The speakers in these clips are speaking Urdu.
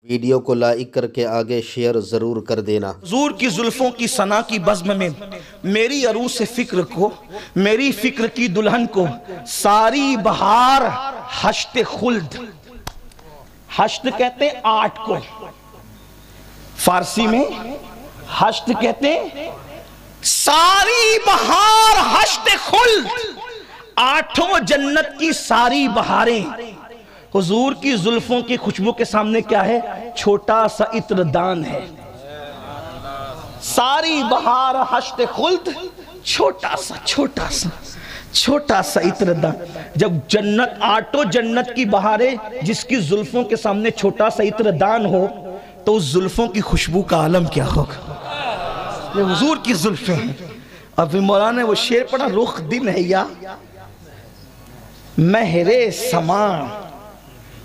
ویڈیو کو لائک کر کے آگے شیئر ضرور کر دینا۔ حضور کی زلفوں کی ثنا کی بزم میں میری عروس فکر کو، میری فکر کی دلہن کو، ساری بہار حشت خلد، حشت کہتے ہیں 8 کو، فارسی میں حشت کہتے ہیں ساری بہار حشت خلد، 8 جنت کی ساری بہاریں حضور کی زلفوں کی خوشبو کے سامنے کیا ہے؟ چھوٹا سا عطر دان ہے۔ ساری بہار حشت خلد، چھوٹا سا عطر دان۔ جب جنت 8 جنت کی بہاریں جس کی زلفوں کے سامنے چھوٹا سا عطر دان ہو تو اس زلفوں کی خوشبو کا عالم کیا ہوگا؟ یہ حضور کی زلفیں ہیں۔ اب مولانا نے وہ شعر پڑھا، رخ دن ہے یا مہر سما،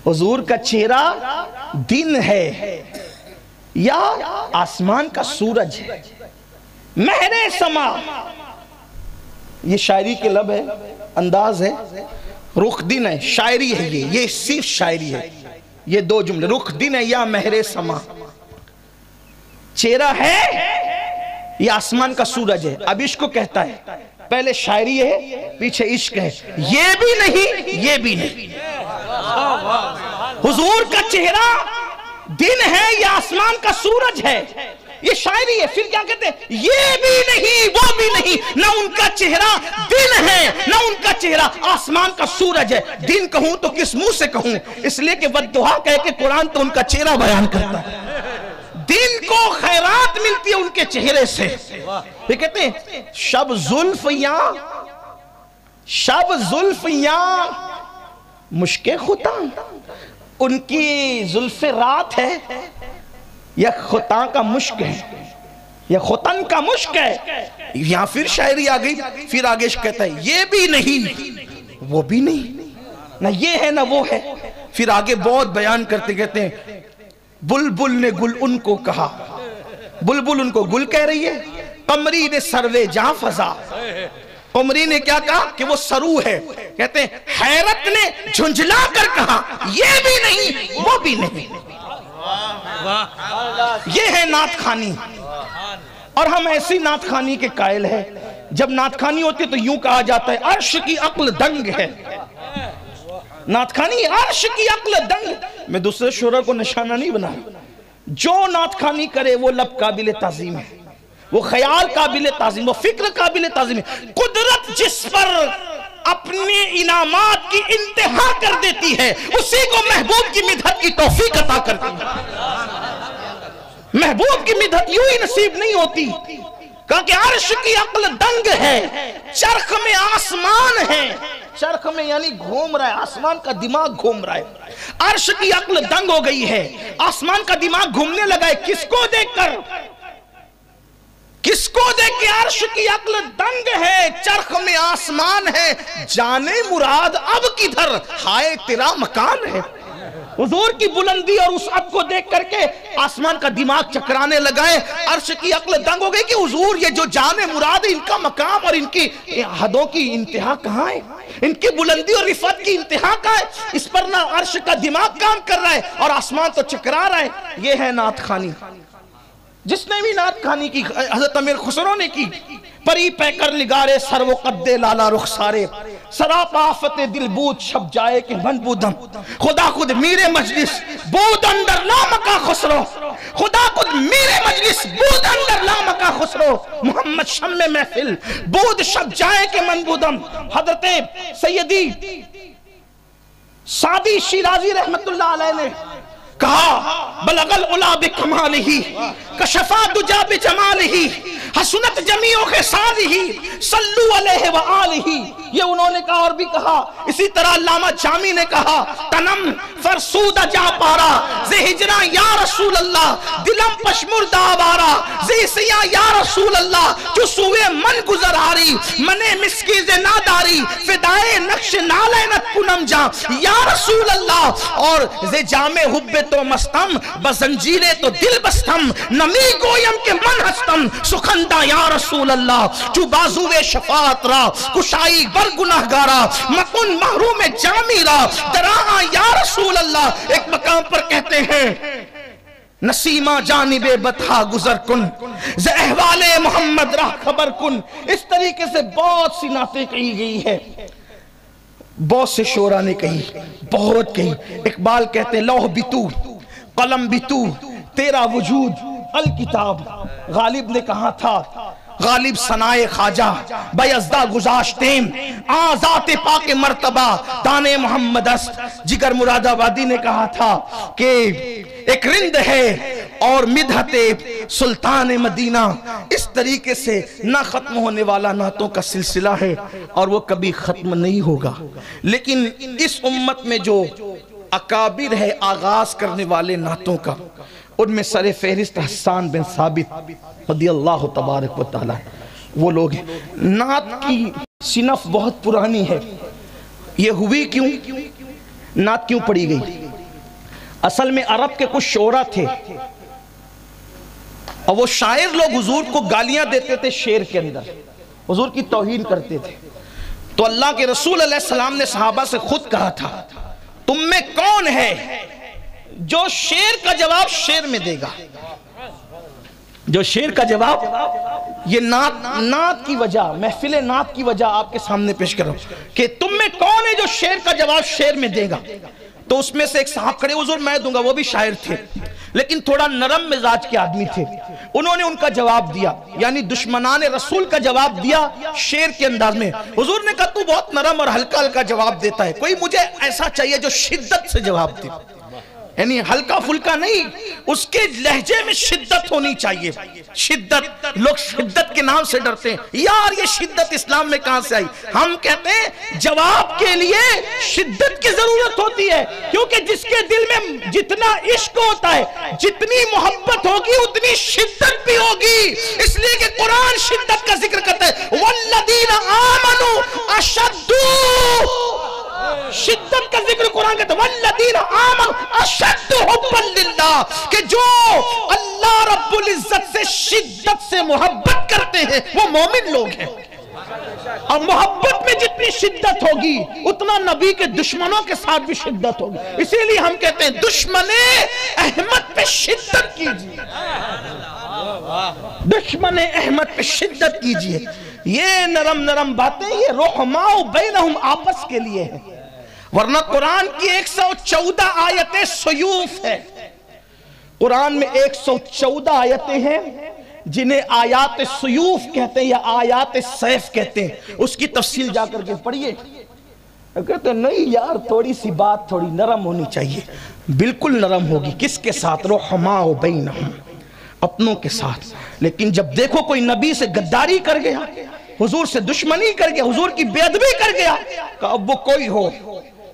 حضور کا چہرہ دن ہے یا آسمان کا سورج ہے، مہر سما۔ یہ شاعری کے لب ہے، انداز ہے، رخ دن ہے، شاعری ہے، یہ صرف شاعری ہے۔ یہ 2 جملے، رخ دن ہے یا مہر سما، چہرہ ہے یا آسمان کا سورج ہے۔ اب عشق کو کہتا ہے، پہلے شاعری ہے پیچھے عشق ہے، یہ بھی نہیں یہ بھی نہیں۔ حضور کا چہرہ دن ہے یا آسمان کا سورج ہے، یہ شاعری ہے۔ پھر کیا کہتے ہیں؟ یہ بھی نہیں وہ بھی نہیں، نہ ان کا چہرہ دن ہے نہ ان کا چہرہ آسمان کا سورج ہے۔ دن کہوں تو کس منہ سے کہوں، اس لیے کہ والضحیٰ کہہ کے قرآن تو ان کا چہرہ بیان کرتا ہے۔ دن کو خیرات ملتی ہے ان کے چہرے سے۔ یہ کہتے ہیں شب زلفیاں مشک خطاں، ان کی زلف رات ہے یا خطاں کا مشک ہے یا خطن کا مشک ہے۔ یہاں پھر شاعری آ گئی، پھر آگے کہتا ہے یہ بھی نہیں وہ بھی نہیں، نہ یہ ہے نہ وہ ہے۔ پھر آگے بہت بیان کرتے کہتے ہیں بلبل نے گل ان کو کہا، بلبل ان کو گل کہہ رہی ہے، قمری نے سروے جہاں فضا، قمری نے کیا کہا کہ وہ سرو ہے۔ کہتے ہیں حیرت نے جھنجھلا کر کہا یہ بھی نہیں وہ بھی نہیں۔ یہ ہے نعت خوانی، اور ہم ایسی نعت خوانی کے قائل ہیں۔ جب نعت خوانی ہوتی ہے تو یوں کہا جاتا ہے عرش کی عقل دنگ ہے، نعت خوانی عرش کی عقل دنگ۔ میں دوسرے شعرا کو نشانہ نہیں بنا، جو نعت خوانی کرے وہ لب قابل تعظیم ہے، وہ خیال قابل تعظیم، وہ فکر قابل تعظیم ہے۔ قدرت جس پر اپنے انعامات کی انتہا کر دیتی ہے اسی کو محبوب کی مدحت کی توفیق عطا کرتی ہے۔ محبوب کی مدحت یوں ہی نصیب نہیں ہوتی، کہا کہ عرش کی عقل دنگ ہے، چرخ میں آسمان ہے، چرخ میں یعنی گھوم رہا ہے، آسمان کا دماغ گھوم رہا ہے۔ عرش کی عقل دنگ ہو گئی ہے، آسمان کا دماغ گھومنے لگا ہے، کس کو دیکھ کر؟ کس کو دیکھ کے عرش کی عقل دنگ ہے، چرخ میں آسمان ہے، جانے مراد اب کدھر، ہائے تیرا مکان ہے۔ حضور کی بلندی اور وسعت کو دیکھ کر کے آسمان کا دماغ چکرانے لگا ہے، عرش کی عقل دنگ ہو گئی کہ حضور یہ جو جانے مراد ان کا مقام اور ان کی حدوں کی انتہا کہاں ہے، ان کی بلندی اور رفعت کی انتہا کہاں ہے؟ اس پر نہ عرش کا دماغ کام کر رہا ہے اور آسمان تو چکرا رہا ہے۔ یہ ہے نعت خوانی۔ جس نے بھی نعت خوانی کی، حضرت امیر خسرو نے کی، پری پیکر نگارے سر و قد لالا رخسارے، سراپا آفت دل بود شب جائے کہ من بودم، خدا خود میرے مجلس بود اندر لامکا خسرو، خدا خود میرے مجلس بود اندر لامکا خسرو، محمد شم محفل بود شب جائے کہ من بودم۔ حضرت سیدی سعدی شیرازی رحمت اللہ علیہ نے کہا بلغ العلا بکمالہ کشفا دجا بجمالہ حسنت جمیع خصالہ صلو علیہ وآلہ۔ یہ انہوں نے کہا اور بھی کہا، اسی طرح علامہ جامی نے کہا تنم فرسود جا پارا زی ہجرہ یا رسول اللہ، دلم پشمردہ آبارا زی سیاں یا رسول اللہ، جو سوئے من گزر آری منے مسکیز ناداری فدائے نقش نالینت کنم جا یا رسول اللہ، اور زی جامع حب تو مستم بزنجیرے تو دل بستم نمی گویم کے من ہستم سخندہ یا رسول اللہ، جو بازوے شفاعت را کشائی بر گناہگارا مکن محروم جامی را دراہاں یا رسول اللہ۔ ایک مقام پر کہتے ہیں نسیمہ جانب بطحا گزر کن ز احوال محمد راہ خبر کن. اس طریقے سے بہت سی نعتیں کہی گئی ہے، بہت سے شعراء نے کہی، بہت کہی. اقبال کہتے ہیں لوح بھی تو، قلم بھی تو، تیرا وجود الکتاب. غالب نے کہا تھا، غالب ثنائے خواجہ بیزدہ گزاشتیم آزات پاک مرتبہ دان محمد است. جگر مراد آبادی نے کہا تھا کہ ایک رند ہے اور مدحت سلطان مدینہ. اس طریقے سے نہ ختم ہونے والا نعتوں کا سلسلہ ہے اور وہ کبھی ختم نہیں ہوگا. لیکن اس امت میں جو اکابر ہے آغاز کرنے والے نعتوں کا، ان میں سر فہرست حسان بن ثابت رضی اللہ تبارک و تعالی وہ لوگ ہیں. نعت کی صنف بہت پرانی ہے. یہ ہوئی کیوں؟ نعت کیوں پڑھی گئی؟ اصل میں عرب کے کچھ شعراء تھے اور وہ شاعر لوگ حضور کو گالیاں دیتے تھے، شعر کے اندر حضور کی توہین کرتے تھے. تو اللہ کے رسول علیہ السلام نے صحابہ سے خود کہا تھا تم میں کون ہے جو شعر کا جواب شعر میں دے گا؟ جو شعر کا جواب، یہ نعت کی وجہ، محفل نعت کی وجہ آپ کے سامنے پیش کر رہا ہوں کہ تم میں کون ہے جو شعر کا جواب شعر میں دے گا؟ تو اس میں سے ایک صاحب کھڑے، حضور میں دوں گا. وہ بھی شاعر تھے لیکن تھوڑا نرم مزاج کے آدمی تھے. انہوں نے ان کا جواب دیا، یعنی دشمنان رسول کا جواب دیا شعر کے انداز میں. حضور نے کہا تو بہت نرم اور ہلکا ہلکا جواب دیتا ہے، کوئی مجھے ایسا چاہیے جو شدت سے جواب دے، یعنی ہلکا پھلکا نہیں، اس کے لہجے میں شدت ہونی چاہیے. شدت، لوگ شدت کے نام سے ڈرتے ہیں. یار یہ شدت اسلام میں کہاں سے آئی؟ ہم کہتے ہیں جواب کے لیے شدت کی ضرورت ہوتی ہے، کیونکہ جس کے دل میں جتنا عشق ہوتا ہے، جتنی محبت ہوگی اتنی شدت بھی ہوگی. اس لیے کہ قرآن شدت کا ذکر کرتا ہے والذین آمنوا اشد، شدت کا ذکر قرآن کہتا ہے والذین آمنوا اشد حبا للہ، کہ جو اللہ رب العزت سے شدت سے محبت کرتے ہیں وہ مومن لوگ ہیں. اور محبت میں جتنی شدت ہوگی اتنا نبی کے دشمنوں کے ساتھ بھی شدت ہوگی. اسی لیے ہم کہتے ہیں دشمن احمد پہ شدت کیجیے، دشمن احمد پہ شدت کیجیے. یہ نرم نرم باتیں یہ رحماء بینہم آپس کے لیے ہیں، ورنہ قرآن کی 114 آیتیں سیوف ہے. قرآن میں 114 آیتیں ہیں جنہیں آیات سیوف کہتے ہیں یا آیات سیف کہتے ہیں. اس کی تفصیل جا کر کے پڑھیے. کہتے ہیں نہیں یار تھوڑی سی بات تھوڑی نرم ہونی چاہیے. بالکل نرم ہوگی. کس کے ساتھ؟ رحماء بینہم، اپنوں کے ساتھ. لیکن جب دیکھو کوئی نبی سے غداری کر گیا، حضور سے دشمنی کر گیا، حضور کی بے ادبی کر گیا، کہ اب وہ کوئی ہو،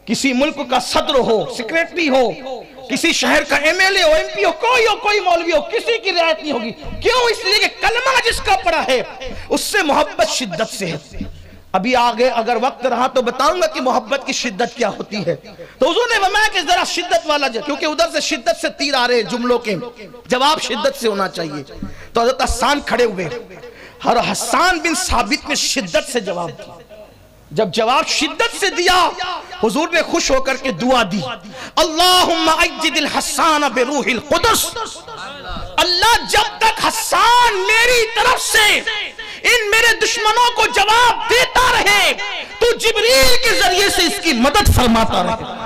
کسی ملک کا صدر ہو، سیکریٹری ہو، کسی شہر کا ایم ایل اے ہو، ایم پی ہو، کوئی مولوی ہو، کسی کی رعایت نہیں ہوگی. کیوں؟ اس لیے کہ کلمہ جس کا پڑا ہے اس سے محبت شدت سے ہے. ابھی آگے اگر وقت رہا تو بتاؤں گا کہ محبت کی شدت کیا ہوتی ہے. تو حضور نے فرمایا کہ ذرا شدت والا کیونکہ ادھر سے شدت سے تیر آ رہے جملوں کے، جواب شدت سے ہونا چاہیے. تو حضرت حسان کھڑے ہوئے، اور حسان بن ثابت نے شدت سے جواب دیا. جب جواب شدت سے دیا حضور نے خوش ہو کر کے دعا دی، اللہم اجد الحسان بروح القدس. اللہ جب تک حسان میری طرف سے ان میرے دشمنوں کو جواب دیتا رہے تو جبریل کے ذریعے سے اس کی مدد فرماتا رہے.